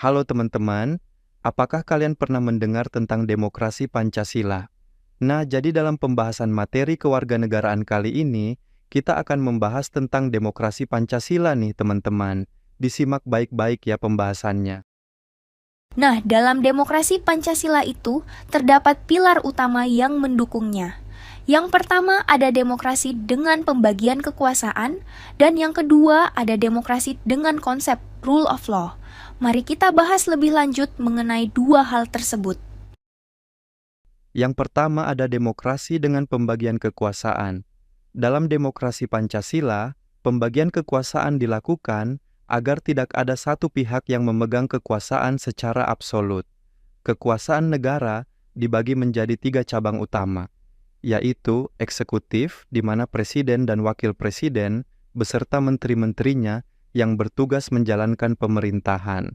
Halo teman-teman, apakah kalian pernah mendengar tentang demokrasi Pancasila? Nah, jadi dalam pembahasan materi kewarganegaraan kali ini, kita akan membahas tentang demokrasi Pancasila nih teman-teman. Disimak baik-baik ya pembahasannya. Nah, dalam demokrasi Pancasila itu terdapat pilar utama yang mendukungnya. Yang pertama ada demokrasi dengan pembagian kekuasaan, dan yang kedua ada demokrasi dengan konsep rule of law. Mari kita bahas lebih lanjut mengenai dua hal tersebut. Yang pertama ada demokrasi dengan pembagian kekuasaan. Dalam demokrasi Pancasila, pembagian kekuasaan dilakukan agar tidak ada satu pihak yang memegang kekuasaan secara absolut. Kekuasaan negara dibagi menjadi 3 cabang utama, yaitu eksekutif, di mana presiden dan wakil presiden beserta menteri-menterinya yang bertugas menjalankan pemerintahan.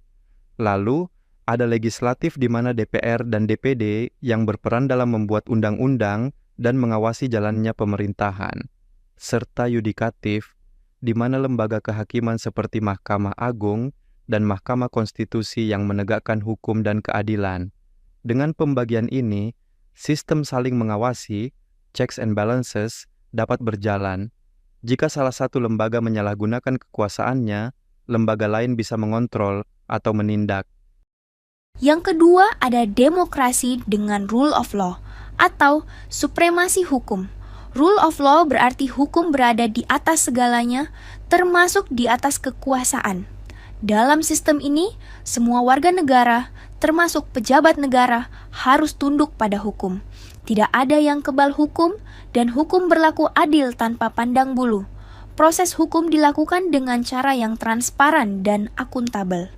Lalu, ada legislatif di mana DPR dan DPD yang berperan dalam membuat undang-undang dan mengawasi jalannya pemerintahan. Serta yudikatif, di mana lembaga kehakiman seperti Mahkamah Agung dan Mahkamah Konstitusi yang menegakkan hukum dan keadilan. Dengan pembagian ini, sistem saling mengawasi, checks and balances, dapat berjalan. Jika salah satu lembaga menyalahgunakan kekuasaannya, lembaga lain bisa mengontrol atau menindak. Yang kedua ada demokrasi dengan rule of law atau supremasi hukum. Rule of law berarti hukum berada di atas segalanya, termasuk di atas kekuasaan. Dalam sistem ini, semua warga negara, termasuk pejabat negara, harus tunduk pada hukum. Tidak ada yang kebal hukum, dan hukum berlaku adil tanpa pandang bulu. Proses hukum dilakukan dengan cara yang transparan dan akuntabel.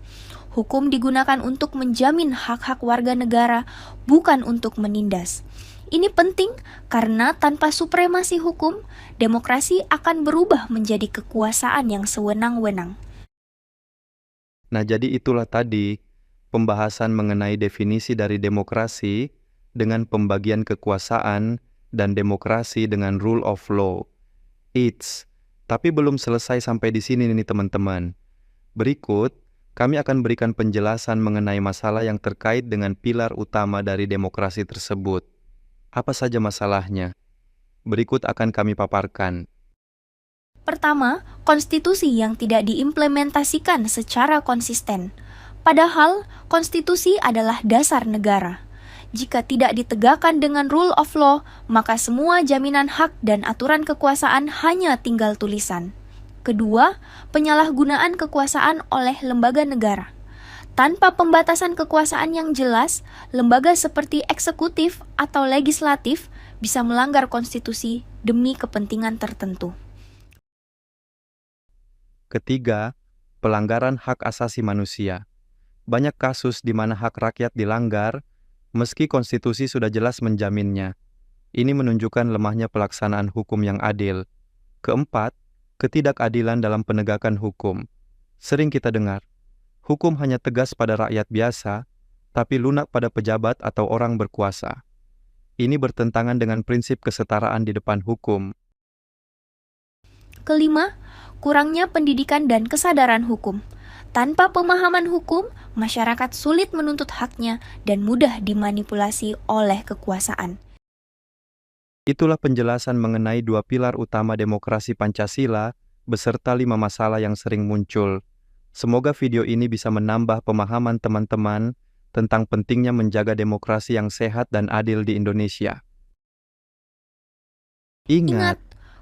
Hukum digunakan untuk menjamin hak-hak warga negara, bukan untuk menindas. Ini penting karena tanpa supremasi hukum, demokrasi akan berubah menjadi kekuasaan yang sewenang-wenang. Nah, jadi itulah tadi pembahasan mengenai definisi dari demokrasi dengan pembagian kekuasaan dan demokrasi dengan rule of law. Tapi belum selesai sampai di sini nih teman-teman. Berikut, kami akan berikan penjelasan mengenai masalah yang terkait dengan pilar utama dari demokrasi tersebut. Apa saja masalahnya? Berikut akan kami paparkan. Pertama, konstitusi yang tidak diimplementasikan secara konsisten. Padahal, konstitusi adalah dasar negara. Jika tidak ditegakkan dengan rule of law, maka semua jaminan hak dan aturan kekuasaan hanya tinggal tulisan. Kedua, penyalahgunaan kekuasaan oleh lembaga negara. Tanpa pembatasan kekuasaan yang jelas, lembaga seperti eksekutif atau legislatif bisa melanggar konstitusi demi kepentingan tertentu. Ketiga, pelanggaran hak asasi manusia. Banyak kasus di mana hak rakyat dilanggar, meski konstitusi sudah jelas menjaminnya. Ini menunjukkan lemahnya pelaksanaan hukum yang adil. Keempat, ketidakadilan dalam penegakan hukum. Sering kita dengar, hukum hanya tegas pada rakyat biasa, tapi lunak pada pejabat atau orang berkuasa. Ini bertentangan dengan prinsip kesetaraan di depan hukum. Kelima, kurangnya pendidikan dan kesadaran hukum. Tanpa pemahaman hukum, masyarakat sulit menuntut haknya dan mudah dimanipulasi oleh kekuasaan. Itulah penjelasan mengenai 2 pilar utama demokrasi Pancasila beserta 5 masalah yang sering muncul. Semoga video ini bisa menambah pemahaman teman-teman tentang pentingnya menjaga demokrasi yang sehat dan adil di Indonesia. Ingat,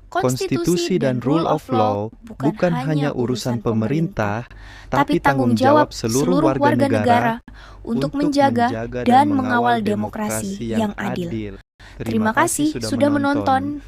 konstitusi dan rule of law bukan hanya urusan pemerintah, tapi tanggung jawab seluruh warga negara untuk menjaga dan mengawal demokrasi yang adil. Terima kasih sudah menonton.